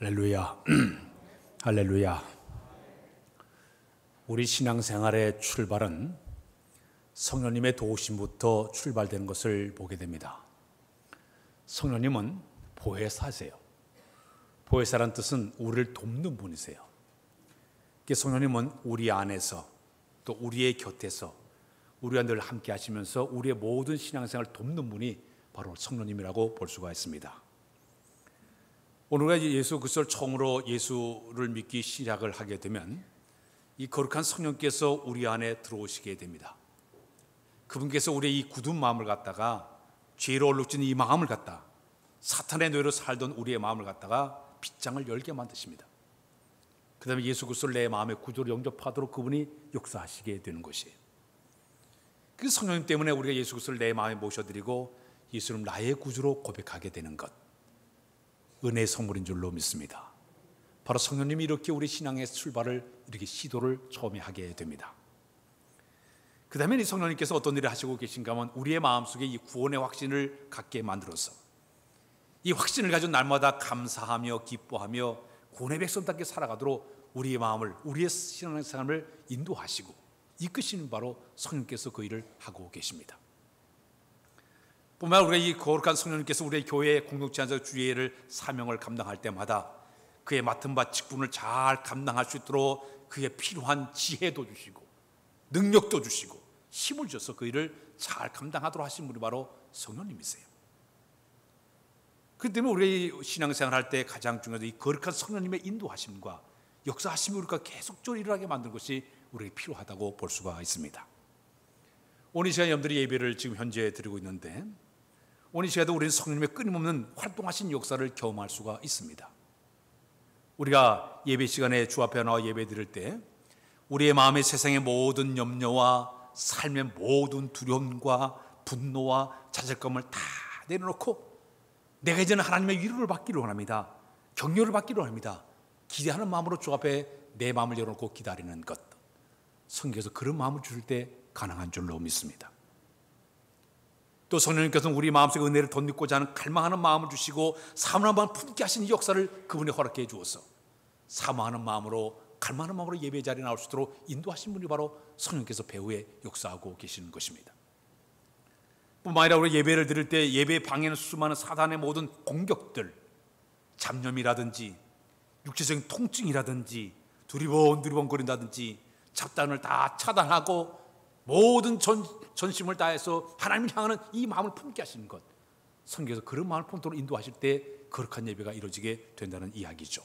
할렐루야. 할렐루야. 우리 신앙생활의 출발은 성령님의 도우심부터 출발되는 것을 보게 됩니다. 성령님은 보혜사세요. 보혜사란 뜻은 우리를 돕는 분이세요. 성령님은 우리 안에서 또 우리의 곁에서 우리와 늘 함께 하시면서 우리의 모든 신앙생활을 돕는 분이 바로 성령님이라고 볼 수가 있습니다. 오늘 우리가 예수 그리스도를 처음으로 예수를 믿기 시작을 하게 되면 이 거룩한 성령께서 우리 안에 들어오시게 됩니다. 그분께서 우리의 이 굳은 마음을 갖다가 죄로 얼룩진 이 마음을 갖다 사탄의 노예로 살던 우리의 마음을 갖다가 빗장을 열게 만드십니다. 그 다음에 예수 그리스도를 내 마음의 구주로 영접하도록 그분이 역사하시게 되는 것이에요. 그 성령님 때문에 우리가 예수 그리스도를 내 마음에 모셔드리고 예수를 나의 구주로 고백하게 되는 것, 은혜의 선물인 줄로 믿습니다. 바로 성령님이 이렇게 우리 신앙의 출발을 이렇게 시도를 처음에 하게 됩니다. 그 다음에 이 성령님께서 어떤 일을 하시고 계신가 하면 우리의 마음속에 이 구원의 확신을 갖게 만들어서 이 확신을 가지고 날마다 감사하며 기뻐하며 구원의 백성답게 살아가도록 우리의 마음을, 우리의 신앙생활을 인도하시고 이끄시는 바로 성령님께서 그 일을 하고 계십니다. 뿐만 아니라 우리가 이 거룩한 성령님께서 우리의 교회의 공동체 안에서 주의 일을 사명을 감당할 때마다 그의 맡은 바 직분을 잘 감당할 수 있도록 그에 필요한 지혜도 주시고 능력도 주시고 힘을 줘서 그 일을 잘 감당하도록 하신 분이 바로 성령님이세요. 그렇기 때문에 우리가 신앙생활 할 때 가장 중요한 이 거룩한 성령님의 인도하심과 역사하심이 우리가 계속적으로 일어나게 만드는 것이 우리에게 필요하다고 볼 수가 있습니다. 오늘 이 시간 여러분들이 예배를 지금 현재 드리고 있는데 오늘 이 시간에도 우리는 성령님의 끊임없는 활동하신 역사를 경험할 수가 있습니다. 우리가 예배 시간에 주 앞에 나와 예배 드릴 때 우리의 마음에 세상의 모든 염려와 삶의 모든 두려움과 분노와 좌절감을 다 내려놓고 내가 이제는 하나님의 위로를 받기를 원합니다. 격려를 받기를 원합니다. 기대하는 마음으로 주 앞에 내 마음을 열어놓고 기다리는 것, 성경에서 그런 마음을 주실 때 가능한 줄로 믿습니다. 또 성령님께서는 우리 마음속에 은혜를 덧입고자 하는 갈망하는 마음을 주시고 사모하는 마음을 품게 하시는 역사를 그분이 허락해 주어서 사모하는 마음으로 갈망하는 마음으로 예배 자리에 나올 수 있도록 인도하신 분이 바로 성령께서 배후에 역사하고 계시는 것입니다. 뿐만 아니라 우리 예배를 드릴 때 예배 방해는 수많은 사단의 모든 공격들, 잡념이라든지 육체적인 통증이라든지 두리번두리번거린다든지 잡단을 다 차단하고 모든 전심을 다해서 하나님을 향하는 이 마음을 품게 하시는 것, 성경에서 그런 마음을 품도록 인도하실 때 거룩한 예배가 이루어지게 된다는 이야기죠.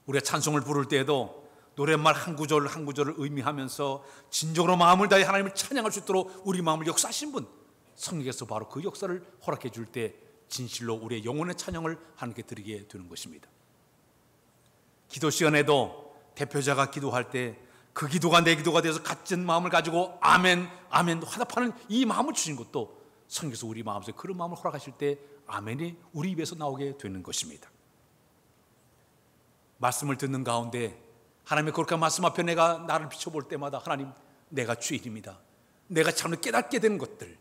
우리가 찬송을 부를 때에도 노랫말 한 구절 한 구절을 의미하면서 진정으로 마음을 다해 하나님을 찬양할 수 있도록 우리 마음을 역사하신 분, 성경에서 바로 그 역사를 허락해 줄 때 진실로 우리의 영혼의 찬양을 하나님께 드리게 되는 것입니다. 기도 시간에도 대표자가 기도할 때 그 기도가 내 기도가 되어서 같은 마음을 가지고 아멘 아멘 화답하는 이 마음을 주신 것도 성경에서 우리 마음속에 그런 마음을 허락하실 때 아멘이 우리 입에서 나오게 되는 것입니다. 말씀을 듣는 가운데 하나님의 거룩한 말씀 앞에 내가 나를 비춰볼 때마다 하나님, 내가 죄인입니다. 내가 참 깨닫게 되는 것들,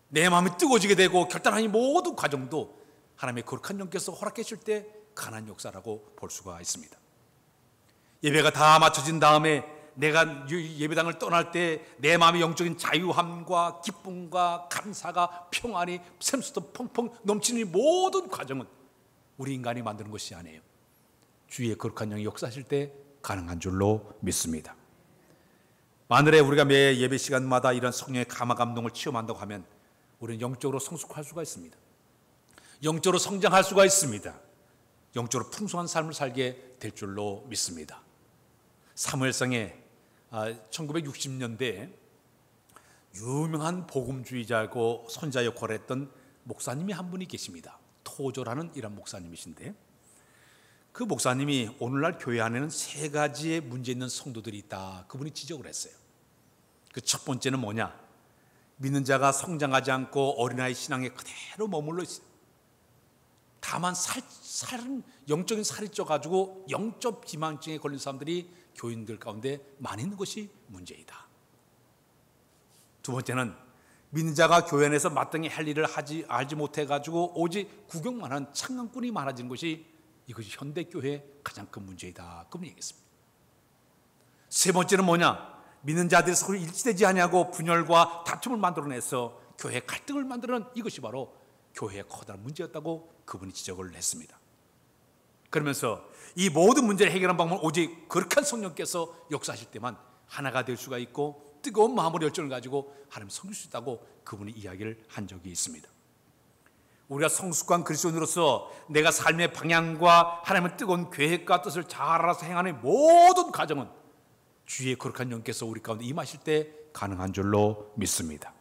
내 마음이 뜨거워지게 되고 결단하는 모든 과정도 하나님의 거룩한 영께서 허락해 줄 때 가난 역사라고 볼 수가 있습니다. 예배가 다 마쳐진 다음에 내가 예배당을 떠날 때 내 마음의 영적인 자유함과 기쁨과 감사가 평안이 샘솟듯 펑펑 넘치는 이 모든 과정은 우리 인간이 만드는 것이 아니에요. 주의 거룩한 영이 역사하실 때 가능한 줄로 믿습니다. 만일에 우리가 매 예배 시간마다 이런 성령의 감화 감동을 체험한다고 하면 우리는 영적으로 성숙할 수가 있습니다. 영적으로 성장할 수가 있습니다. 영적으로 풍성한 삶을 살게 될 줄로 믿습니다. 사무엘상에 1960년대에 유명한 복음주의자고 선자 역할을 했던 목사님이 한 분이 계십니다. 토조라는 이런 목사님이신데 그 목사님이 오늘날 교회 안에는 세 가지의 문제 있는 성도들이 있다, 그분이 지적을 했어요. 그 첫 번째는 뭐냐? 믿는 자가 성장하지 않고 어린아이 신앙에 그대로 머물러 있어요. 다만 영적인 살이 쪄가지고 영적 비만증에 걸린 사람들이 교인들 가운데 많이 있는 것이 문제이다. 두 번째는 믿는 자가 교회 안에서 마땅히 할 일을 알지 못해가지고 오직 구경만 하는 창간꾼이 많아지는 것이 이것이 현대교회의 가장 큰 문제이다. 그분 얘기했습니다. 세 번째는 뭐냐? 믿는 자들이 서로 일치되지 아니하고 분열과 다툼을 만들어내서 교회 갈등을 만드는 이것이 바로 교회의 커다란 문제였다고 그분이 지적을 했습니다. 그러면서 이 모든 문제를 해결하는 방법은 오직 거룩한 성령께서 역사하실 때만 하나가 될 수가 있고 뜨거운 마음으로 열정을 가지고 하나님 섬길 수 있다고 그분이 이야기를 한 적이 있습니다. 우리가 성숙한 그리스도인으로서 내가 삶의 방향과 하나님의 뜨거운 계획과 뜻을 잘 알아서 행하는 모든 과정은 주의 거룩한 영께서 우리 가운데 임하실 때 가능한 줄로 믿습니다.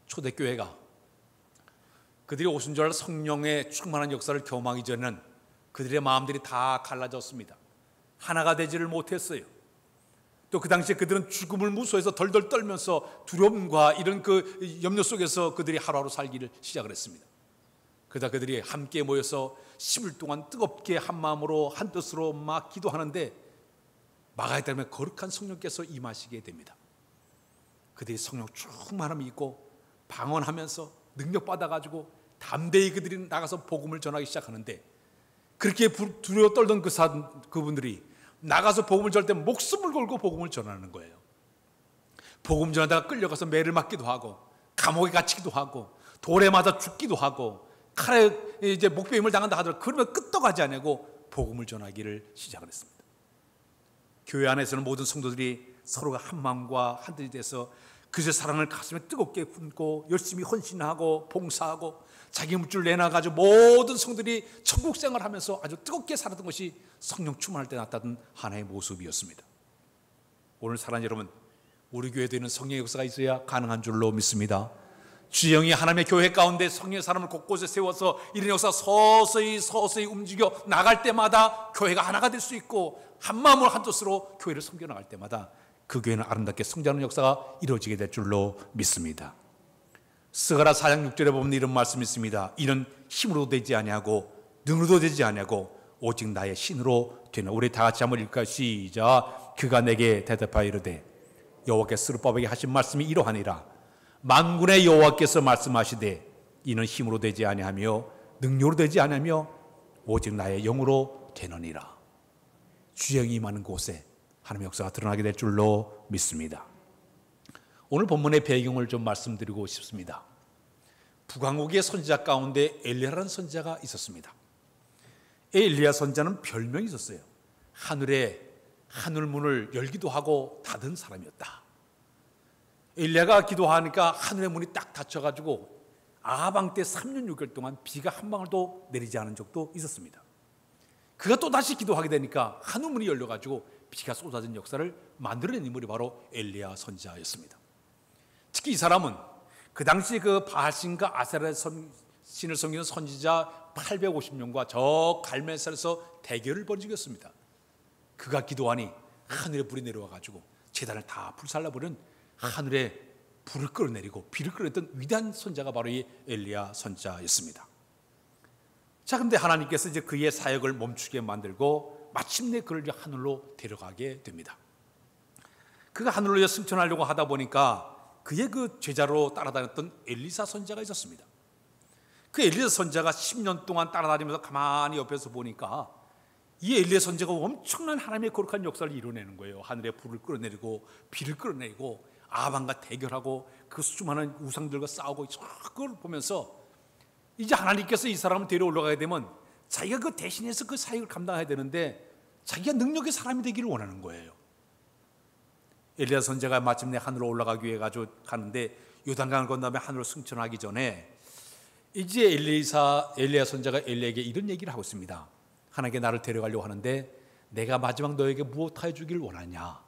초대교회가 그들이 오순절 성령의 충만한 역사를 경험하기 전에는 그들의 마음들이 다 갈라졌습니다. 하나가 되지를 못했어요. 또 그 당시에 그들은 죽음을 무서워해서 덜덜 떨면서 두려움과 이런 그 염려 속에서 그들이 하루하루 살기를 시작을 했습니다. 그러다 그들이 함께 모여서 10일 동안 뜨겁게 한 마음으로 한 뜻으로 막 기도하는데 마가의 때문에 거룩한 성령께서 임하시게 됩니다. 그들이 성령 충만함이 있고 방언하면서 능력받아가지고 담대히 그들이 나가서 복음을 전하기 시작하는데 그렇게 두려워 떨던 그분들이 나가서 복음을 전할 때 목숨을 걸고 복음을 전하는 거예요. 복음 전하다가 끌려가서 매를 맞기도 하고 감옥에 갇히기도 하고 돌에 맞아 죽기도 하고 칼에 이제 목베임을 당한다 하더라도 그러면 끄떡하지 않고 복음을 전하기를 시작을 했습니다. 교회 안에서는 모든 성도들이 서로가 한 마음과 한 뜻이 돼서 그의 사랑을 가슴에 뜨겁게 품고 열심히 헌신하고 봉사하고 자기 물줄 내놔가지고 모든 성들이 천국 생활하면서 아주 뜨겁게 살았던 것이 성령 충만할 때 나타난 하나의 모습이었습니다. 오늘 사랑하는 여러분, 우리 교회에도 있는 성령의 역사가 있어야 가능한 줄로 믿습니다. 주영이 하나님의 교회 가운데 성령의 사람을 곳곳에 세워서 이런 역사가 서서히 움직여 나갈 때마다 교회가 하나가 될 수 있고 한 마음으로 한 뜻으로 교회를 섬겨 나갈 때마다 그 교회는 아름답게 성장하는 역사가 이루어지게 될 줄로 믿습니다. 스가랴 4장 6절에 보면 이런 말씀이 있습니다. 이는 힘으로 되지 아니하고 능으로도 되지 아니하고 오직 나의 신으로 되는. 우리 다 같이 한번 읽을까요? 시작. 그가 내게 대답하여 이르되 여호와께서 스룹바벨에게 하신 말씀이 이러하니라. 만군의 여호와께서 말씀하시되 이는 힘으로 되지 아니하며 능력으로 되지 아니하며 오직 나의 영으로 되느니라. 주영이 임하는 곳에 하나님의 역사가 드러나게 될 줄로 믿습니다. 오늘 본문의 배경을 좀 말씀드리고 싶습니다. 북왕국의 선지자 가운데 엘리야라는 선지자가 있었습니다. 엘리야 선지자는 별명이 있었어요. 하늘문을 열기도 하고 닫은 사람이었다. 엘리야가 기도하니까 하늘의 문이 딱 닫혀가지고 아하방 때 3년 6개월 동안 비가 한 방울도 내리지 않은 적도 있었습니다. 그가 또 다시 기도하게 되니까 하늘문이 열려가지고 비가 쏟아진 역사를 만들어낸 인물이 바로 엘리야 선지자였습니다. 특히 이 사람은 그 당시 그 바알신과 아세라 신을 섬기는 선지자 850명과 저 갈멜산에서 대결을 벌이겠습니다. 그가 기도하니 하늘에 불이 내려와가지고 제단을 다 불살라버린 하늘에 불을 끌어내리고 비를 끌어냈던 위대한 선지자가 바로 이 엘리야 선지자였습니다. 자, 그런데 하나님께서 이제 그의 사역을 멈추게 만들고 마침내 그를 하늘로 데려가게 됩니다. 그가 하늘로 승천하려고 하다 보니까 그의 그 제자로 따라다녔던 엘리사 선지자가 있었습니다. 그 엘리사 선지자가 10년 동안 따라다니면서 가만히 옆에서 보니까 이 엘리야 선지자가 엄청난 하나님의 거룩한 역사를 이뤄내는 거예요. 하늘에 불을 끌어내리고 비를 끌어내리고 아방과 대결하고 그 수많은 우상들과 싸우고 그걸 보면서 이제 하나님께서 이 사람을 데려 올라가게 되면 자기가 그 대신해서 그 사역을 감당해야 되는데 자기가 능력의 사람이 되기를 원하는 거예요. 엘리야 선지자가 마침내 하늘로 올라가기 위해 가는데 요단강을 건너며 하늘로 승천하기 전에 이제 엘리야 선지자가 엘리야에게 이런 얘기를 하고 있습니다. 하나님께 나를 데려가려고 하는데 내가 마지막 너에게 무엇 하여 주길 원하냐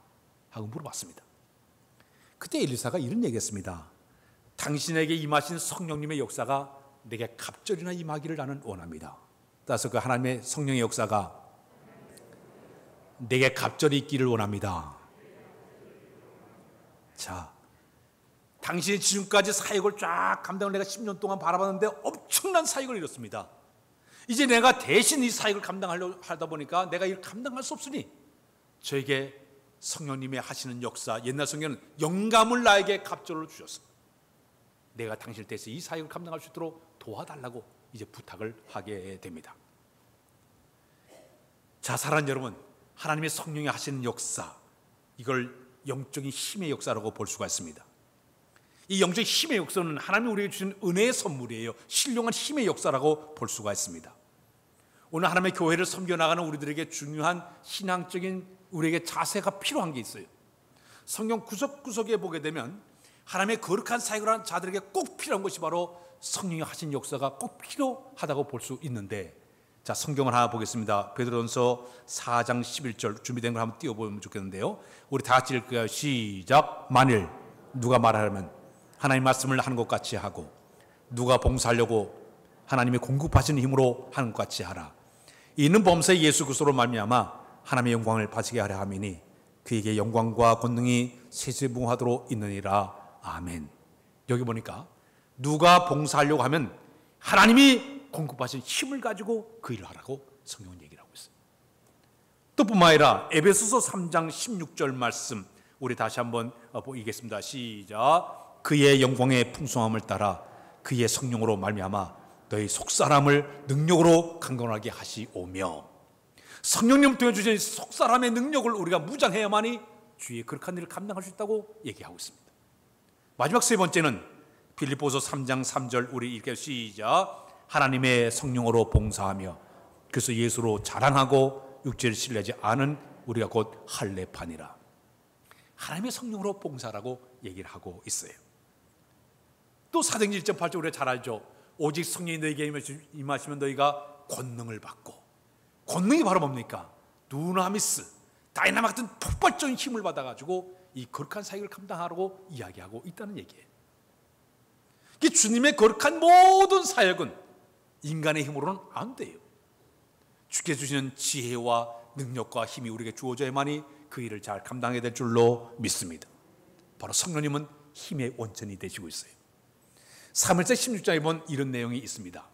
하고 물어봤습니다. 그때 엘리사가 이런 얘기했습니다. 당신에게 임하신 성령님의 역사가 내게 갑절이나 임하기를 나는 원합니다. 따라서 그 하나님의 성령의 역사가 내게 갑절이 있기를 원합니다. 자, 당신이 지금까지 사역을 쫙 감당을 내가 10년 동안 바라봤는데 엄청난 사역을 이뤘습니다. 이제 내가 대신 이 사역을 감당하려고 하다 보니까 내가 이걸 감당할 수 없으니 저에게 성령님의 하시는 역사, 옛날 성경은 영감을 나에게 갑절로 주셨어. 내가 당신을 대해서 이 사역을 감당할 수 있도록 도와달라고 이제 부탁을 하게 됩니다. 자, 사랑하는 여러분, 하나님의 성령이 하시는 역사, 이걸 영적인 힘의 역사라고 볼 수가 있습니다. 이 영적인 힘의 역사는 하나님이 우리에게 주신 은혜의 선물이에요. 신령한 힘의 역사라고 볼 수가 있습니다. 오늘 하나님의 교회를 섬겨나가는 우리들에게 중요한 신앙적인 우리에게 자세가 필요한 게 있어요. 성경 구석구석에 보게 되면 하나님의 거룩한 사역을 하는 자들에게 꼭 필요한 것이 바로 성령이 하신 역사가 꼭 필요하다고 볼 수 있는데, 자, 성경을 하나 보겠습니다. 베드로전서 4장 11절 준비된 걸 한번 띄워보면 좋겠는데요. 우리 다 같이 읽을까요? 시작. 만일 누가 말하려면 하나님 말씀을 하는 것 같이 하고, 누가 봉사하려고 하나님의 공급하시는 힘으로 하는 것 같이 하라. 이는 범사에 예수 그리스도로 말미암아 하나님의 영광을 받으게 하려 함이니 그에게 영광과 권능이 세세무하도록 있느니라. 아멘. 여기 보니까 누가 봉사하려고 하면 하나님이 공급하신 힘을 가지고 그 일을 하라고 성경은 얘기를 하고 있어요. 또 뿐만 아니라 에베소서 3장 16절 말씀 우리 다시 한번 보겠습니다. 시작. 그의 영광의 풍성함을 따라 그의 성령으로 말미암아 너희 속사람을 능력으로 강건하게 하시오며, 성령님을 통해 주신 속사람의 능력을 우리가 무장해야만이 주의 거룩한 일을 감당할 수 있다고 얘기하고 있습니다. 마지막 세 번째는 빌립보서 3장 3절 우리 읽게 시작. 하나님의 성령으로 봉사하며 그래서 예수로 자랑하고 육체를 신뢰하지 않은 우리가 곧 할례판이라. 하나님의 성령으로 봉사라고 얘기를 하고 있어요. 또 사도행전 1.8절 우리가 잘 알죠. 오직 성령이 너희에게 임하시면 너희가 권능을 받고, 권능이 바로 뭡니까? 두나미스, 다이나마 같은 폭발적인 힘을 받아가지고 이 거룩한 사역을 감당하라고 이야기하고 있다는 얘기예요. 주님의 거룩한 모든 사역은 인간의 힘으로는 안 돼요. 주께 주시는 지혜와 능력과 힘이 우리에게 주어져야만이 그 일을 잘 감당해야 될 줄로 믿습니다. 바로 성령님은 힘의 원천이 되시고 있어요. 사무엘상 16장에 보면 이런 내용이 있습니다.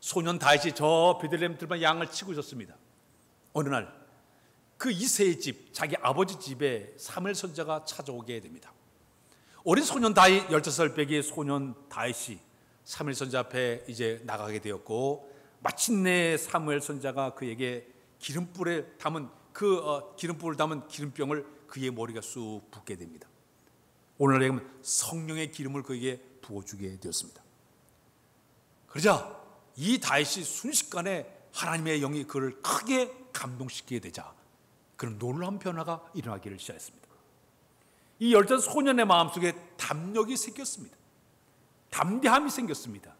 소년 다윗이 저 베들레헴 들만 양을 치고 있었습니다. 어느 날 그 이새의 집, 자기 아버지 집에 사무엘 선지자가 찾아오게 됩니다. 어린 소년 다윗 15살 빼기 소년 다윗이 사무엘 선지자 앞에 이제 나가게 되었고, 마침내 사무엘 선지자가 그에게 기름불에 담은 기름불을 담은 기름병을 그의 머리가 쑥 붓게 됩니다. 오늘날에 보면 성령의 기름을 그에게 부어주게 되었습니다. 그러자 이 다윗이 순식간에 하나님의 영이 그를 크게 감동시키게 되자 그런 놀라운 변화가 일어나기를 시작했습니다. 이 10살 소년의 마음속에 담력이 생겼습니다. 담대함이 생겼습니다.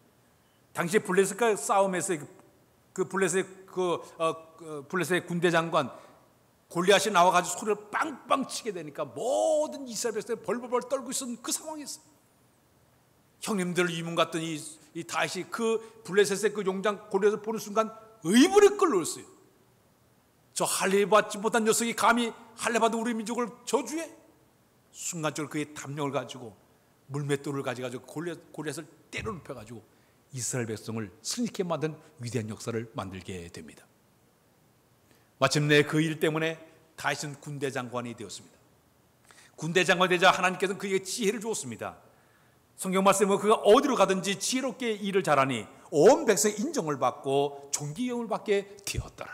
당시 블레셋과 싸움에서 블레셋의 군대 장관 골리앗이 나와가지고 소리를 빵빵 치게 되니까 모든 이스라엘 백성이 벌벌벌 떨고 있었던 그 상황이었어요. 형님들 이문 같던 이 다윗이 그 블레셋의 그 용장 골리앗을 보는 순간 의문이 끌려왔어요. 저 할례 받지 못한 녀석이 감히 할례 받은 우리 민족을 저주해? 순간적으로 그의 담력을 가지고 물맷돌을 가져가지고 골리앗을 때려 눕혀가지고 이스라엘 백성을 승리케 만든 위대한 역사를 만들게 됩니다. 마침내 그 일 때문에 다윗은 군대 장관이 되었습니다. 군대 장관이 되자 하나님께서는 그에게 지혜를 주었습니다. 성경 말씀에 보면 그가 어디로 가든지 지혜롭게 일을 잘하니 온 백성의 인정을 받고 존귀형을 받게 되었더라.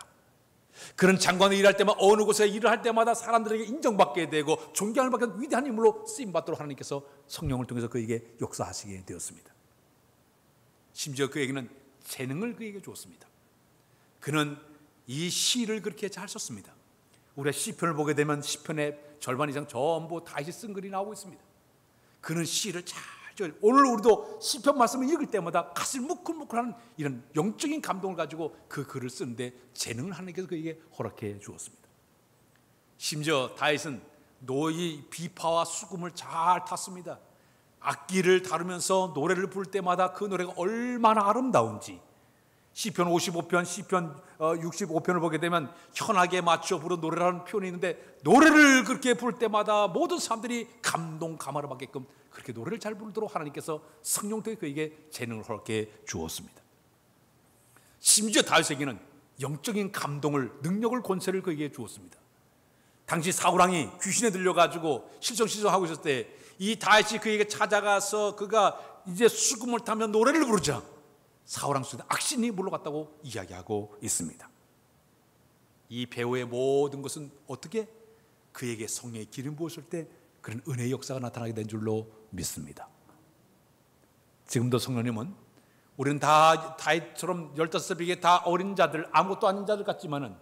그런 장관을 일할 때마다 어느 곳에 일을 할 때마다 사람들에게 인정받게 되고 존경을 받게 위대한 인물로 쓰임받도록 하나님께서 성령을 통해서 그에게 역사하시게 되었습니다. 심지어 그에게는 재능을 그에게 주었습니다. 그는 이 시를 그렇게 잘 썼습니다. 우리가 시편을 보게 되면 시편의 절반 이상 전부 다윗이 쓴 글이 나오고 있습니다. 그는 시를 잘 오늘 우리도 시편 말씀을 읽을 때마다 가슴이 뭉클뭉클하는 이런 영적인 감동을 가지고 그 글을 쓰는데 재능을 하나님께서 그에게 허락해 주었습니다. 심지어 다윗은 노의 비파와 수금을 잘 탔습니다. 악기를 다루면서 노래를 부를 때마다 그 노래가 얼마나 아름다운지, 시편 55편, 시편 65편을 보게 되면 현악에 맞춰 부른 노래라는 표현이 있는데 노래를 그렇게 부를 때마다 모든 사람들이 감동 감화를 받게끔 그렇게 노래를 잘 부르도록 하나님께서 성령 통해 그에게 재능을 허락해 주었습니다. 심지어 다윗에게는 영적인 감동을, 능력을, 권세를 그에게 주었습니다. 당시 사울왕이 귀신에 들려가지고 실성하고 있었을 때 이 다윗이 그에게 찾아가서 그가 이제 수금을 타며 노래를 부르자 사울왕 속에 악신이 물러갔다고 이야기하고 있습니다. 이 배후의 모든 것은 어떻게 그에게 성령의 기름 부었을 때 그런 은혜의 역사가 나타나게 된 줄로 믿습니다. 지금도 성령님은 우리는 다 다윗처럼 15에게 다 어린 자들, 아무것도 아닌 자들 같지만은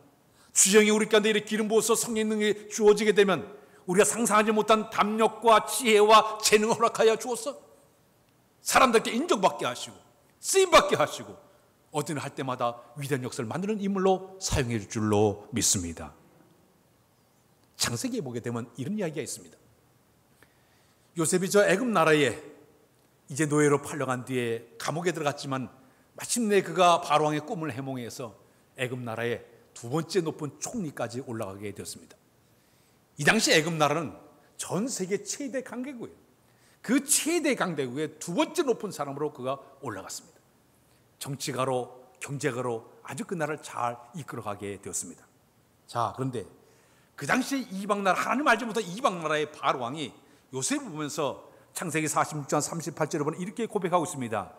주영이 우리 가운데 이렇게 기름 부어서 성령의 능력이 주어지게 되면 우리가 상상하지 못한 담력과 지혜와 재능을 허락하여 주었어. 사람들께 인정받게 하시고 쓰임받게 하시고 어떤 할 때마다 위대한 역사를 만드는 인물로 사용해 줄 줄로 믿습니다. 창세기에 보게 되면 이런 이야기가 있습니다. 요셉이 저 애굽 나라에 이제 노예로 팔려간 뒤에 감옥에 들어갔지만 마침내 그가 바로왕의 꿈을 해몽해서 애굽 나라의 두 번째 높은 총리까지 올라가게 되었습니다. 이 당시 애굽 나라는 전 세계 최대 강대국이에요. 그 최대 강대국의 두 번째 높은 사람으로 그가 올라갔습니다. 정치가로 경제가로 아주 그 나라를 잘 이끌어가게 되었습니다. 자, 그런데 그 당시 이방 나라, 하나님 알지 못한 이방 나라의 바로왕이 요셉을 보면서 창세기 46장 38절에 보면 이렇게 고백하고 있습니다.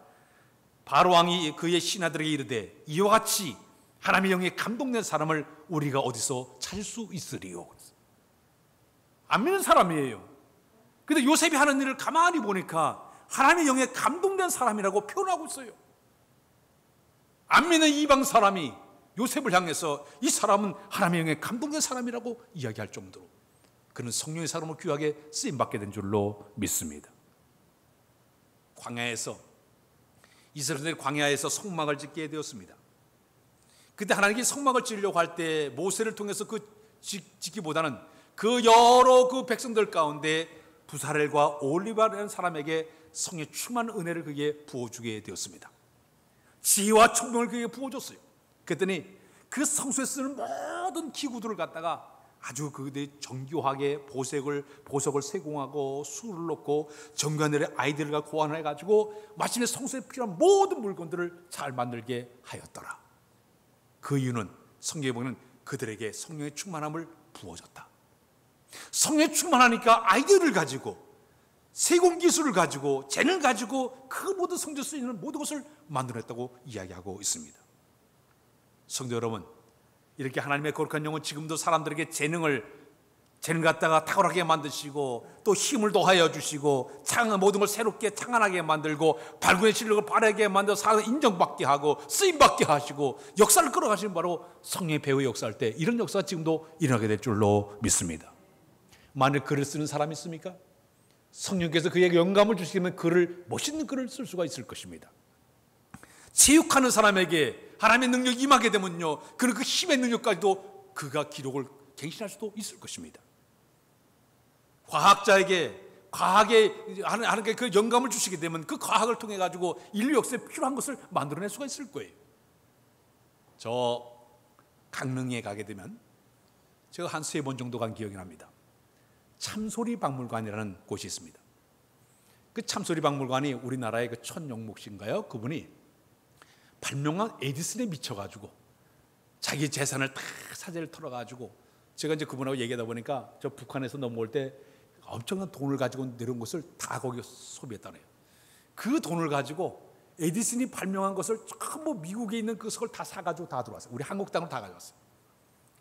바로왕이 그의 신하들에게 이르되 이와 같이 하나님의 영에 감동된 사람을 우리가 어디서 찾을 수 있으리요. 안 믿는 사람이에요. 근데 요셉이 하는 일을 가만히 보니까 하나님의 영에 감동된 사람이라고 표현하고 있어요. 안 믿는 이방 사람이 요셉을 향해서 이 사람은 하나님의 영에 감동된 사람이라고 이야기할 정도로 그는 성령의 사람으로 귀하게 쓰임받게 된 줄로 믿습니다. 광야에서 이스라엘의 광야에서 성막을 짓게 되었습니다. 그때 하나님이 성막을 지으려고 할 때 모세를 통해서 그 짓기보다는 그 여러 그 백성들 가운데 부사렐과 올리바라는 사람에게 성령의 충만한 은혜를 그에게 부어주게 되었습니다. 지혜와 총명을 그에게 부어줬어요. 그랬더니 그 성소에 쓰는 모든 기구들을 갖다가 아주 그들이 정교하게 보석을 세공하고 수를 넣고 정관들의 아이디어를 고안해가지고 마침내 성소에 필요한 모든 물건들을 잘 만들게 하였더라. 그 이유는 성경에 보면 그들에게 성령의 충만함을 부어줬다. 성령의 충만하니까 아이디어를 가지고 세공 기술을 가지고 재능을 가지고 그 모든 성전에 쓰이는 모든 것을 만들어냈다고 이야기하고 있습니다. 성도 여러분, 이렇게 하나님의 거룩한 영은 지금도 사람들에게 재능 갖다가 탁월하게 만드시고 또 힘을 더하여 주시고 모든 걸 새롭게 창안하게 만들고 발군의 실력을 바르게 만들어 사람을 인정받게 하고 쓰임받게 하시고 역사를 끌어가시는 바로 성령의 배후의 역사할 때 이런 역사가 지금도 일어나게 될 줄로 믿습니다. 만일 글을 쓰는 사람이 있습니까? 성령께서 그에게 영감을 주시면 멋있는 글을 쓸 수가 있을 것입니다. 체육하는 사람에게 하나님의 능력이 임하게 되면요, 그는 그 힘의 능력까지도 그가 기록을 갱신할 수도 있을 것입니다. 과학자에게 하나님께 그 영감을 주시게 되면 그 과학을 통해 가지고 인류 역사에 필요한 것을 만들어낼 수가 있을 거예요. 저 강릉에 가게 되면 제가 한 3번 정도 간 기억이 납니다. 참소리 박물관이라는 곳이 있습니다. 그 참소리 박물관이 우리나라의 그 천영목 씨인가요? 그분이 발명한 에디슨에 미쳐가지고 자기 재산을 다 사재를 털어가지고 제가 이제 그분하고 얘기하다 보니까 저 북한에서 넘어올 때 엄청난 돈을 가지고 내려온 것을 다 거기에 소비했다네요. 그 돈을 가지고 에디슨이 발명한 것을 전부 미국에 있는 그걸 다 사가지고 다 들어왔어요. 우리 한국 땅으로 다 가져왔어요.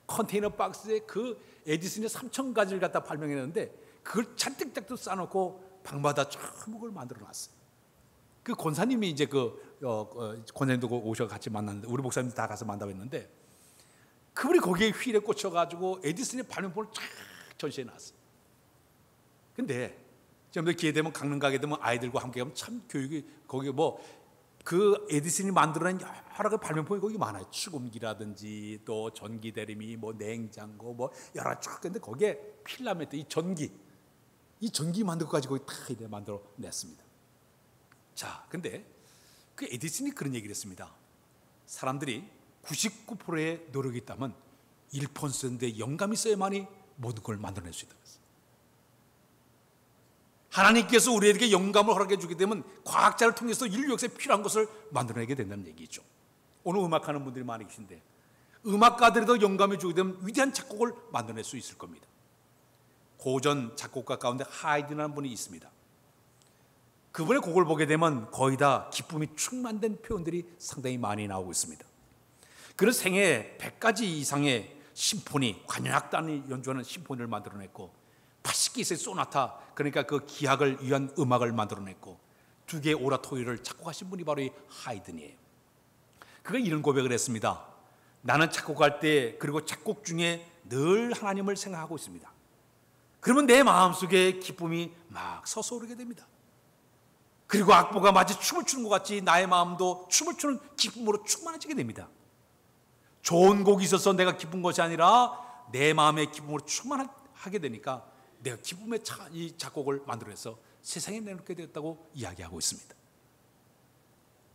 컨테이너 박스에 그 에디슨이 3,000가지를 갖다 발명했는데 그걸 잔뜩 싸놓고 방마다 전부 그걸 만들어놨어요. 그 권사님이 이제 권사님도 오셔 같이 만났는데 우리 목사님도 다 가서 만나고 했는데 그분이 거기에 휠에 꽂혀가지고 에디슨의 발명품을 쫙 전시해 놨어요. 근데 여러분들 기회 되면 강릉 가게 되면 아이들과 함께 가면 참 교육이 거기 그 에디슨이 만들어낸 여러 가지 발명품이 거기 많아요. 추금기라든지 또 전기 대리미, 냉장고, 여러 쭉. 근데 거기에 필라멘트, 이 전기 만들 것까지 거기 다 이래 만들어 냈습니다. 자, 근데 그 에디슨이 그런 얘기를 했습니다. 사람들이 99%의 노력이 있다면 1%의 영감이 있어야만이 모든 걸 만들어낼 수 있다고 했어요. 하나님께서 우리에게 영감을 허락해 주게 되면 과학자를 통해서 인류 역사에 필요한 것을 만들어내게 된다는 얘기죠. 오늘 음악하는 분들이 많이 계신데 음악가들도 영감을 주게 되면 위대한 작곡을 만들어낼 수 있을 겁니다. 고전 작곡가 가운데 하이든이라는 분이 있습니다. 그분의 곡을 보게 되면 거의 다 기쁨이 충만된 표현들이 상당히 많이 나오고 있습니다. 그는 생애 100가지 이상의 심포니, 관현악단이 연주하는 심포니를 만들어냈고 80기의 소나타, 그러니까 그 기악을 위한 음악을 만들어냈고 2개의 오라토리를 작곡하신 분이 바로 이 하이든이에요. 그가 이런 고백을 했습니다. 나는 작곡할 때 그리고 작곡 중에 늘 하나님을 생각하고 있습니다. 그러면 내 마음속에 기쁨이 막 솟아오르게 됩니다. 그리고 악보가 마치 춤을 추는 것 같이 나의 마음도 춤을 추는 기쁨으로 충만해지게 됩니다. 좋은 곡이 있어서 내가 기쁜 것이 아니라 내 마음의 기쁨으로 충만하게 되니까 내가 기쁨의 이 작곡을 만들어서 세상에 내놓게 되었다고 이야기하고 있습니다.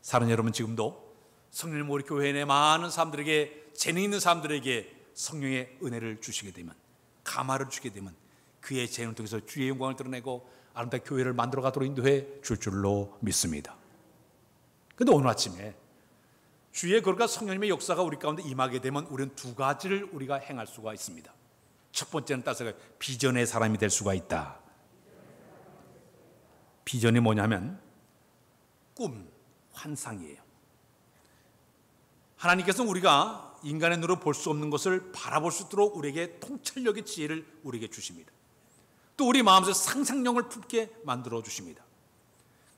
사랑하는 여러분, 지금도 성령님 우리 교회 내 많은 사람들에게, 재능 있는 사람들에게 성령의 은혜를 주시게 되면, 감화를 주게 되면 그의 재능을 통해서 주의 영광을 드러내고 아름다운 교회를 만들어 가도록 인도해 줄 줄로 믿습니다. 그런데 오늘 아침에 주의 거룩한 성령님의 역사가 우리 가운데 임하게 되면 우리는 2가지를 우리가 행할 수가 있습니다. 첫 번째는 따서 비전의 사람이 될 수가 있다. 비전이 뭐냐면 꿈, 환상이에요. 하나님께서는 우리가 인간의 눈으로 볼 수 없는 것을 바라볼 수 있도록 우리에게 통찰력의 지혜를 우리에게 주십니다. 또 우리 마음속에 상상력을 품게 만들어 주십니다.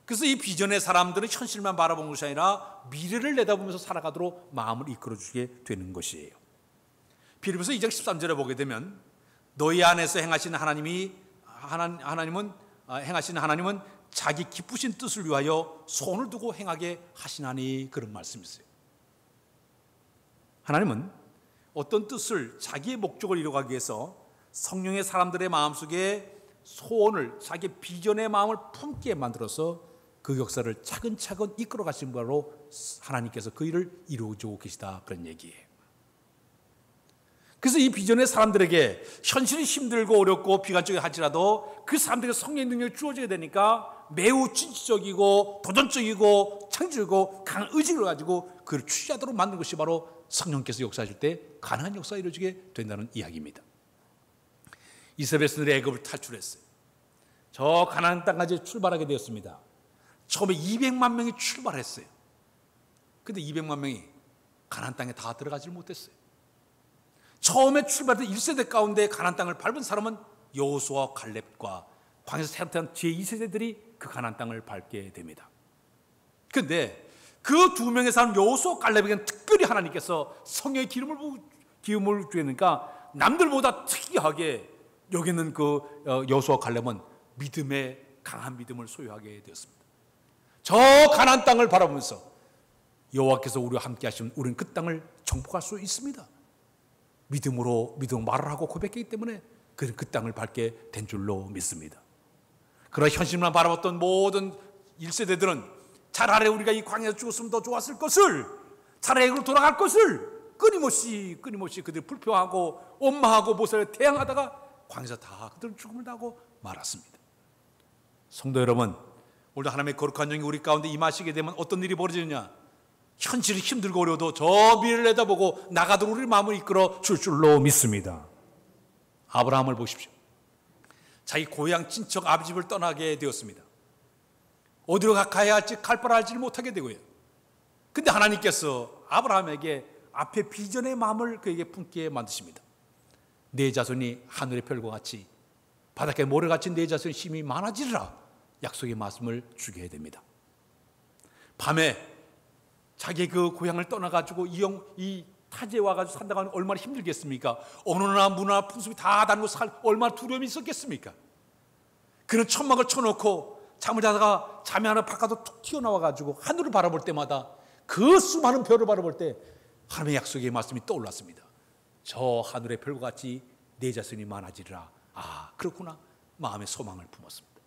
그래서 이 비전의 사람들은 현실만 바라보는 것이 아니라 미래를 내다보면서 살아가도록 마음을 이끌어 주게 되는 것이에요. 빌립보서 2장 13절에 보게 되면 너희 안에서 행하시는 하나님은 자기 기쁘신 뜻을 위하여 소원을 두고 행하게 하시나니, 그런 말씀이 있어요. 하나님은 어떤 뜻을, 자기의 목적을 이루기 위해서 성령의 사람들의 마음속에 소원을, 자기 비전의 마음을 품게 만들어서 그 역사를 차근차근 이끌어 가신 바로 하나님께서 그 일을 이루어주고 계시다, 그런 얘기예요. 그래서 이 비전의 사람들에게 현실이 힘들고 어렵고 비관적이 할지라도 그 사람들에게 성령의 능력이 주어지게 되니까 매우 진취적이고 도전적이고 창조적이고 강한 의지를 가지고 그를 취하도록 만든 것이 바로 성령께서 역사하실 때 가능한 역사가 이루어지게 된다는 이야기입니다. 이스라엘 백성들이 애굽을 탈출했어요. 저 가나안 땅까지 출발하게 되었습니다. 처음에 200만 명이 출발했어요. 근데 200만 명이 가나안 땅에 다 들어가지 못했어요. 처음에 출발했던 1세대 가운데 가나안 땅을 밟은 사람은 여호수아와 갈렙과 광야에서 태어난 뒤에 2세대들이 그 가나안 땅을 밟게 됩니다. 그런데 그 2명의 사람 여호수아와 갈렙에게는 특별히 하나님께서 성령의 기름을 주니까 남들보다 특이하게 여기는 그 여호수아와 갈렙은 강한 믿음을 소유하게 되었습니다. 저 가나안 땅을 바라보면서 여호와께서 우리와 함께 하시면 우리는 그 땅을 정복할 수 있습니다. 믿음으로 말을 하고 고백했기 때문에 그 땅을 밟게 된 줄로 믿습니다. 그러나 현실만 바라봤던 모든 1세대들은 차라리 우리가 이 광야에서 죽었으면 더 좋았을 것을, 차라리 애굽으로 돌아갈 것을 끊임없이 그들이 불평하고 원망하고 모세를 대항하다가 광야에서 다 그들은 죽음을 당하고 말았습니다. 성도 여러분, 오늘도 하나님의 거룩한 영이 우리 가운데 임하시게 되면 어떤 일이 벌어지느냐? 현실이 힘들고 어려워도 저 미래를 내다보고 나가도록 우리 마음을 이끌어 줄 줄로 믿습니다. 아브라함을 보십시오. 자기 고향 친척 아비 집을 떠나게 되었습니다. 어디로 가야 할지 갈 바를 알지 못하게 되고요. 근데 하나님께서 아브라함에게 앞에 비전의 마음을 그에게 품게 만드십니다. 내 자손이 하늘의 별과 같이 바닷가의 모래같이 내 자손의 힘이 많아지리라, 약속의 말씀을 주게 됩니다. 밤에 자기 그 고향을 떠나가지고 이 타지에 와가지고 산다고 하면 얼마나 힘들겠습니까? 언어나 문화, 풍습이 다 다른 곳 얼마나 두려움이 있었겠습니까? 그런 천막을 쳐놓고 잠을 자다가 잠이 하나 바깥으로 툭 튀어나와가지고 하늘을 바라볼 때마다 그 수많은 별을 바라볼 때 하나님의 약속의 말씀이 떠올랐습니다. 저 하늘의 별과 같이 내 자손이 많아지리라. 아, 그렇구나. 마음의 소망을 품었습니다.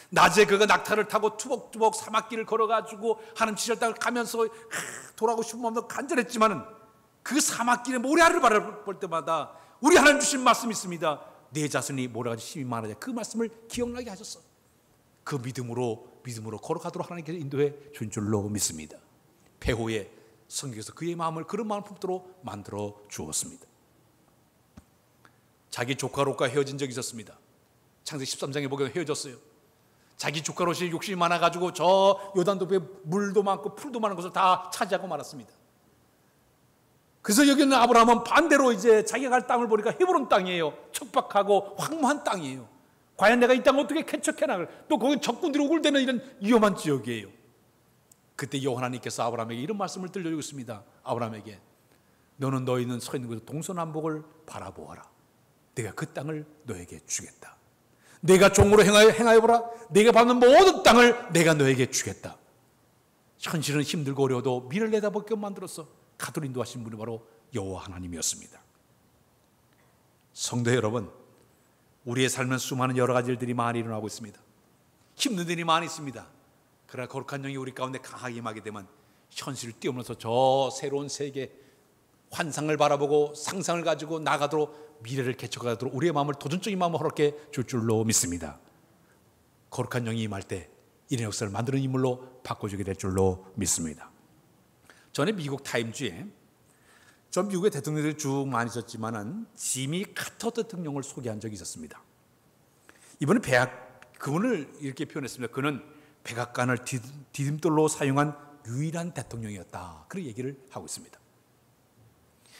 낮에 그가 낙타를 타고 투벅투벅 사막길을 걸어가지고 하나님 지시할 땅을 가면서 돌아오고 싶은 마음도 간절했지만은 그 사막길의 모래알을 바라볼 때마다 우리 하나님 주신 말씀이 있습니다. 내 자손이 모래같이 힘이 많아져. 그 말씀을 기억나게 하셨어. 그 믿음으로 걸어가도록 하나님께서 인도해 준 줄로 믿습니다. 폐후에 성경에서 그의 마음을 그런 마음을 품도록 만들어 주었습니다. 자기 조카 롯과 헤어진 적이 있었습니다. 창세기 13장에 보면 헤어졌어요. 자기 조카 롯이 욕심이 많아가지고 저 요단도에 물도 많고 풀도 많은 것을 다 차지하고 말았습니다. 그래서 여기 있는 아브라함은 반대로 이제 자기가 갈 땅을 보니까 헤브론 땅이에요. 척박하고 황무한 땅이에요. 과연 내가 이 땅을 어떻게 개척해 나갈, 또 거기 적군들이 우글대는 이런 위험한 지역이에요. 그때 여호와 하나님께서 아브라함에게 이런 말씀을 들려주고 있습니다. 아브라함에게, 너는 너 있는 서 있는 곳 동서남북을 바라보아라. 내가 그 땅을 너에게 주겠다. 내가 종으로 행하여보라. 내가 받는 모든 땅을 내가 너에게 주겠다. 현실은 힘들고 어려워도 미래를 내다보게 만들어서 가도록 인도하신 분이 바로 여호와 하나님이었습니다. 성도 여러분, 우리의 삶은 수많은 여러 가지 일들이 많이 일어나고 있습니다. 힘든 일이 많이 있습니다. 그러나 거룩한 영이 우리 가운데 강하게 임하게 되면 현실을 뛰어넘어서 저 새로운 세계, 환상을 바라보고 상상을 가지고 나가도록, 미래를 개척하도록 우리의 마음을, 도전적인 마음을 허락해 줄 줄로 믿습니다. 거룩한 영이 임할 때 이런 역사를 만드는 인물로 바꿔주게 될 줄로 믿습니다. 전에 미국 타임즈에, 전 미국의 대통령들이 쭉 많이 있었지만은 지미 카터 대통령을 소개한 적이 있었습니다. 이번에 그분을 이렇게 표현했습니다. 그는 백악관을 디딤돌로 사용한 유일한 대통령이었다. 그런 얘기를 하고 있습니다.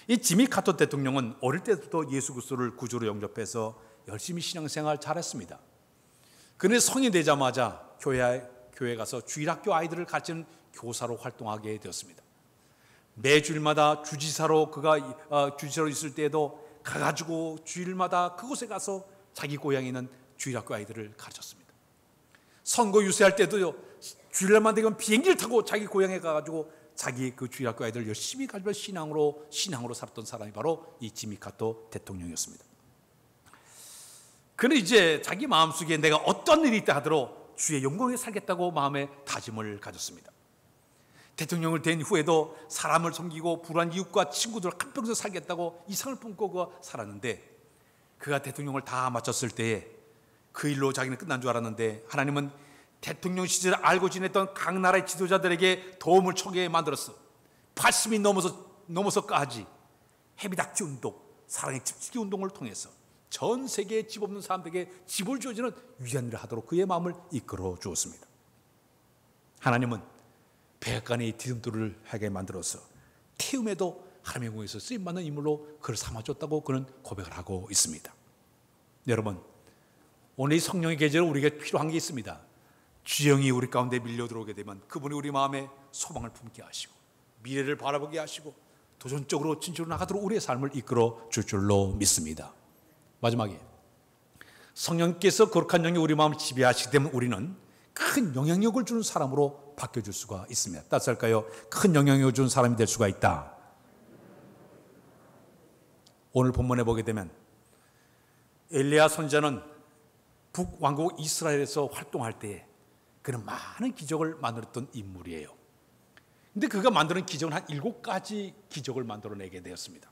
이 지미 카터 대통령은 어릴 때부터 예수 그리스도를 구주로 영접해서 열심히 신앙생활 잘했습니다. 그는 성인이 되자마자 교회에 가서 주일학교 아이들을 가르치는 교사로 활동하게 되었습니다. 매주일마다 주지사로 주지사로 있을 때에도 가가지고 주일마다 그곳에 가서 자기 고향에 있는 주일학교 아이들을 가르쳤습니다. 선거 유세할 때도요, 주일날만 되면 비행기를 타고 자기 고향에 가가지고 자기 그 주일학교 아이들을 열심히 가르쳐 신앙으로 살았던 사람이 바로 이 지미 카터 대통령이었습니다. 그는 이제 자기 마음속에 내가 어떤 일이 있다 하더라도 주의 영광에 살겠다고 마음에 다짐을 가졌습니다. 대통령을 된 후에도 사람을 섬기고 불우한 이웃과 친구들 한평생 살겠다고 이상을 품고 살았는데, 그가 대통령을 다 마쳤을 때에 그 일로 자기는 끝난 줄 알았는데, 하나님은 대통령 시절에 알고 지냈던 각 나라의 지도자들에게 도움을 청하게 만들었어. 80이 넘어서까지 해비닥치 운동, 사랑의 집지기 운동을 통해서 전 세계에 집 없는 사람들에게 집을 주어지는 위대한 일을 하도록 그의 마음을 이끌어 주었습니다. 하나님은 백악관의 디딤돌을 하게 만들어서 태움에도 하나님의 공에서 쓰임받는 인물로 그를 삼아줬다고 그는 고백을 하고 있습니다. 여러분, 오늘 이 성령의 계절에 우리가 필요한 게 있습니다. 주영이 우리 가운데 밀려 들어오게 되면 그분이 우리 마음에 소망을 품게 하시고 미래를 바라보게 하시고 도전적으로 진짜로 나가도록 우리의 삶을 이끌어 줄 줄로 믿습니다. 마지막에, 성령께서 거룩한 영이 우리 마음을 지배하시게 되면 우리는 큰 영향력을 주는 사람으로 바뀌어질 수가 있습니다. 따스할까요? 큰 영향력을 주는 사람이 될 수가 있다. 오늘 본문에 보게 되면 엘리야 선지자는 북왕국 이스라엘에서 활동할 때에 그는 많은 기적을 만들었던 인물이에요. 근데 그가 만드는 기적은 한 7가지 기적을 만들어내게 되었습니다.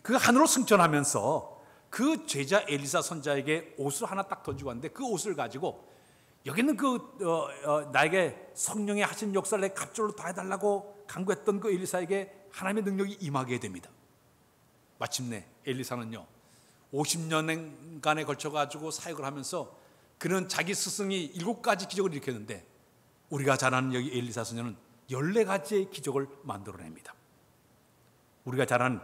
그가 하늘로 승천하면서 그 제자 엘리사 선지자에게 옷을 하나 딱 던지고 왔는데, 그 옷을 가지고 여기는 나에게 성령의 하신 역사를 내 갑절로 다 해달라고 간구했던 그 엘리사에게 하나님의 능력이 임하게 됩니다. 마침내 엘리사는요, 50년간에 걸쳐가지고 사역을 하면서 그는 자기 스승이 7가지 기적을 일으켰는데, 우리가 잘 아는 여기 엘리사 선녀는 14가지의 기적을 만들어냅니다. 우리가 잘 아는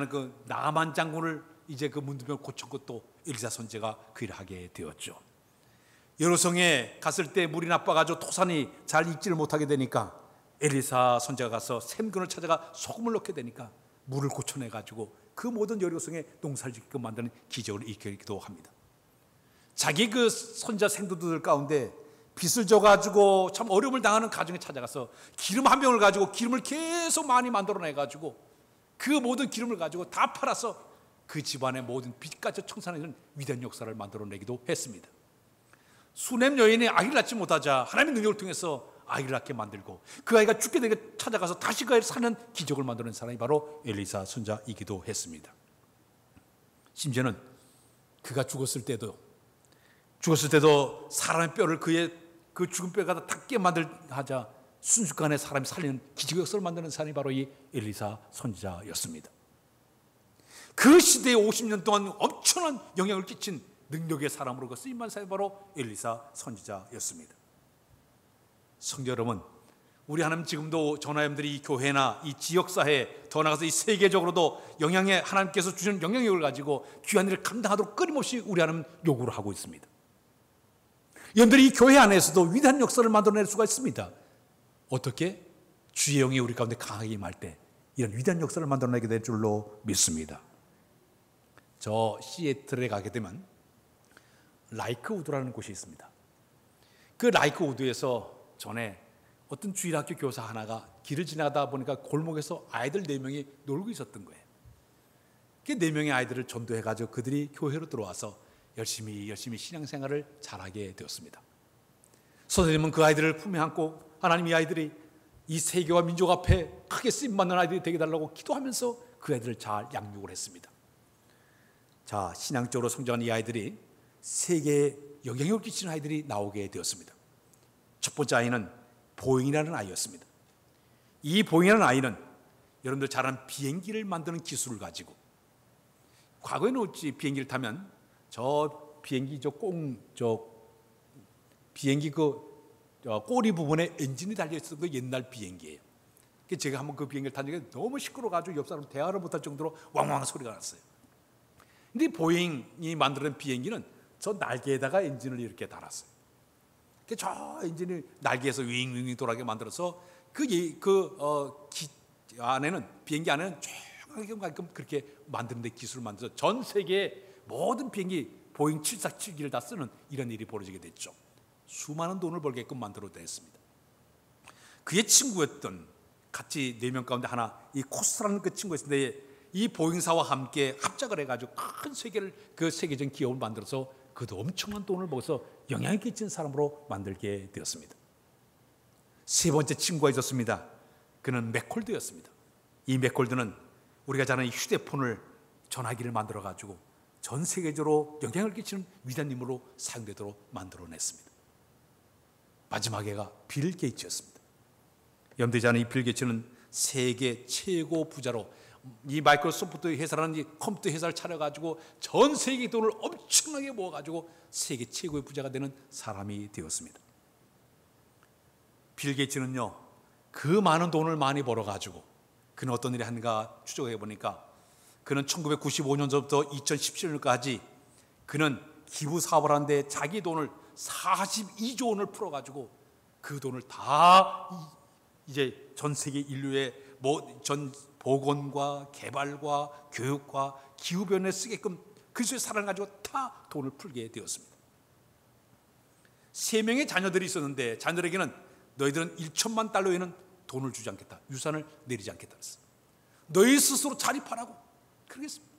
그 나만 장군을 이제 그 문둥병 고친 것도 엘리사 선지자가 그 일을 하게 되었죠. 여로성에 갔을 때 물이 나빠가지고 토산이 잘 익지를 못하게 되니까 엘리사 선지자가 가서 샘근을 찾아가 소금을 넣게 되니까 물을 고쳐내가지고 그 모든 여로성에 농사를 짓게끔 만드는 기적을 일으키기도 합니다. 자기 그 선지자 생도들 가운데 빚을 져가지고 참 어려움을 당하는 가정에 찾아가서 기름 한 병을 가지고 기름을 계속 많이 만들어내가지고 그 모든 기름을 가지고 다 팔아서 그 집안의 모든 빚까지 청산하는 위대한 역사를 만들어내기도 했습니다. 수냄 여인이 아기를 낳지 못하자 하나님의 능력을 통해서 아이를 낳게 만들고 그 아이가 죽게 되게 찾아가서 다시 그 아이를 사는 기적을 만드는 사람이 바로 엘리사 선지자이기도 했습니다. 심지어는 그가 죽었을 때도 사람의 뼈를 그의 그 죽은 뼈가 닿게 만들하자 순식간에 사람이 살리는 기적의 역사를 만드는 사람이 바로 이 엘리사 선지자였습니다. 그 시대에 50년 동안 엄청난 영향을 끼친 능력의 사람으로 그 쓰임받은 사람이 바로 엘리사 선지자였습니다. 성도 여러분, 우리 하나님 지금도 전하염들이 이 교회나 이 지역사회, 더 나아가서 이 세계적으로도 영향에 하나님께서 주신 영향력을 가지고 귀한 일을 감당하도록 끊임없이 우리 하나님 요구를 하고 있습니다. 여러분들이 이 교회 안에서도 위대한 역사를 만들어낼 수가 있습니다. 어떻게? 주의 영이 우리 가운데 강하게 임할 때 이런 위대한 역사를 만들어내게 될 줄로 믿습니다. 저 시애틀에 가게 되면 라이크우드라는 곳이 있습니다. 그 라이크우드에서 전에 어떤 주일학교 교사 하나가 길을 지나가다 보니까 골목에서 아이들 4명이 놀고 있었던 거예요. 그 4명의 아이들을 전도해가지고 그들이 교회로 들어와서 열심히 신앙생활을 잘하게 되었습니다. 선생님은 그 아이들을 품에 안고 하나님 이 아이들이 이 세계와 민족 앞에 크게 쓰임받는 아이들이 되게 달라고 기도하면서 그 아이들을 잘 양육을 했습니다. 자, 신앙적으로 성장한 이 아이들이 세계에 영향력을 끼치는 아이들이 나오게 되었습니다. 첫 번째 아이는 보잉이라는 아이였습니다. 이 보잉이라는 아이는 여러분들 잘 아는 비행기를 만드는 기술을 가지고, 과거에는 어찌 비행기를 타면 비행기 꼬리 부분에 엔진이 달려있었던 그 옛날 비행기예요. 제가 한번 그 비행기를 탄 적이 너무 시끄러워가지고 옆 사람 대화를 못할 정도로 왕왕 소리가 났어요. 근데 보잉이 만드는 비행기는 저 날개에다가 엔진을 이렇게 달았어요. 저 엔진이 날개에서 윙윙 돌아게 만들어서 안에는, 비행기 안에는 조금 그렇게 만드는 데 기술을 만들어서 전 세계 모든 비행기 보잉 747기를 다 쓰는 이런 일이 벌어지게 됐죠. 수많은 돈을 벌게끔 만들어냈습니다. 그의 친구였던, 같이 4명 가운데 하나, 이 코스라는 그 친구가 있었는데 이 보잉사와 함께 합작을 해가지고 큰 그 세계적인 기업을 만들어서 그도 엄청난 돈을 벌어서 영향을 끼치는 사람으로 만들게 되었습니다. 세 번째 친구가 있었습니다. 그는 맥콜드였습니다. 이 맥콜드는 우리가 잘 아는 휴대폰을, 전화기를 만들어가지고 전 세계적으로 영향을 끼치는 위대한 인물로 사용되도록 만들어냈습니다. 마지막에가 빌 게이츠였습니다. 여러분들이 아는 이 빌 게이츠는 세계 최고 부자로, 이 마이크로소프트 회사라는 이 컴퓨터 회사를 차려가지고 전 세계 돈을 엄청나게 모아가지고 세계 최고의 부자가 되는 사람이 되었습니다. 빌 게이츠는요, 그 많은 돈을 많이 벌어가지고 그는 어떤 일을 하는가 추적해 보니까, 그는 1995년부터 2017년까지 그는 기부 사업을 하는데 자기 돈을 42조 원을 풀어가지고 그 돈을 다 이제 전 세계 인류의 전 보건과 개발과 교육과 기후변화에 쓰게끔 그 속에 사랑을 가지고 다 돈을 풀게 되었습니다. 3명의 자녀들이 있었는데 자녀들에게는 너희들은 1천만 달러에는 돈을 주지 않겠다, 유산을 내리지 않겠다 그랬어. 너희 스스로 자립하라고 그러겠습니다.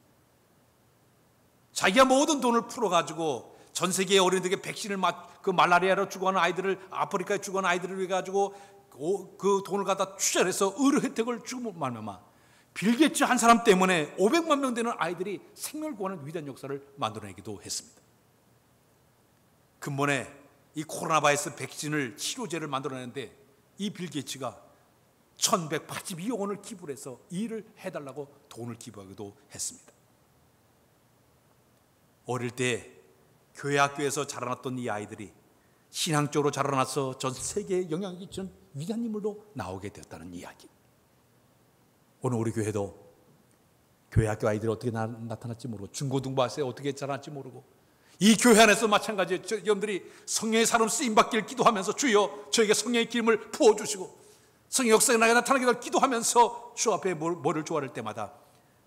자기가 모든 돈을 풀어가지고 전 세계의 어린이들에게 백신을 말라리아로 죽어가는 아이들을, 아프리카에 죽어가는 아이들을 위해 가지고 그 돈을 갖다 투자해서 의료 혜택을 주고 말미암아 빌 게이츠 한 사람 때문에 500만 명 되는 아이들이 생명을 구하는 위대한 역사를 만들어내기도 했습니다. 근본에 이 코로나 바이러스 백신을, 치료제를 만들어내는데 이 빌 게이츠가 1182억 원을 기부를 해서 이 일을 해달라고 돈을 기부하기도 했습니다. 어릴 때 교회 학교에서 자라났던 이 아이들이 신앙적으로 자라나서 전 세계에 영향을 끼치는 위대한 인물로 나오게 되었다는 이야기. 오늘 우리 교회도 교회 학교 아이들이 어떻게 나타날지 모르고, 중고등부학생이 어떻게 자랄지 모르고, 이 교회 안에서 마찬가지로 여러분들이 성령의 사람 쓰임받기를 기도하면서 주여 저에게 성령의 기름을 부어주시고 성령의 역사가 나게 나타나게 기도하면서 주 앞에 뭐를 좋아할 때마다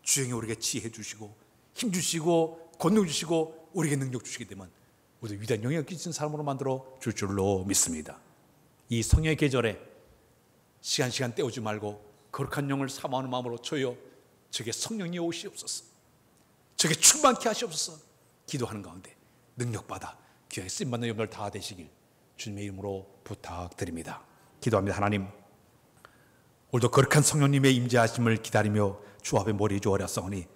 주영이 우리에게 지혜 주시고 힘 주시고 권능 주시고 우리에게 능력 주시게 되면 우리 위대한 영향을 끼치는 사람으로 만들어 줄 줄로 믿습니다. 이 성령의 계절에 시간 때우지 말고 거룩한 영을 사모하는 마음으로 주여 저에게 성령이 오시옵소서, 저에게 충만케 하시옵소서 기도하는 가운데 능력받아 귀하게 쓰임받는 여러분들 다 되시길 주님의 이름으로 부탁드립니다. 기도합니다. 하나님, 오늘도 거룩한 성령님의 임재하심을 기다리며 주 앞에 머리 조아렸사오니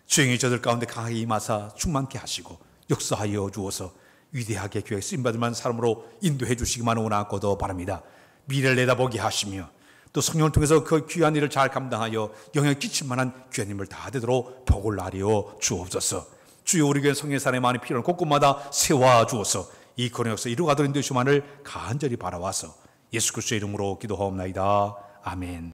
주영이 저들 가운데 강하게 임하사 충만케 하시고 역사하여 주어서 위대하게 귀하게 쓰임받을 만한 사람으로 인도해 주시기만 원하고도 바랍니다. 미래를 내다보게 하시며 또 성령을 통해서 그 귀한 일을 잘 감당하여 영향을 끼칠 만한 귀한 인물 다 되도록 복을 나려 주옵소서. 주여 우리 교회 성령의 사람의 많이 필요한 곳곳마다 세워 주어서 이 거룩한 역사 이루가도록 인도해 주만을 간절히 바라와서 예수 그리스도의 이름으로 기도하옵나이다. 아멘.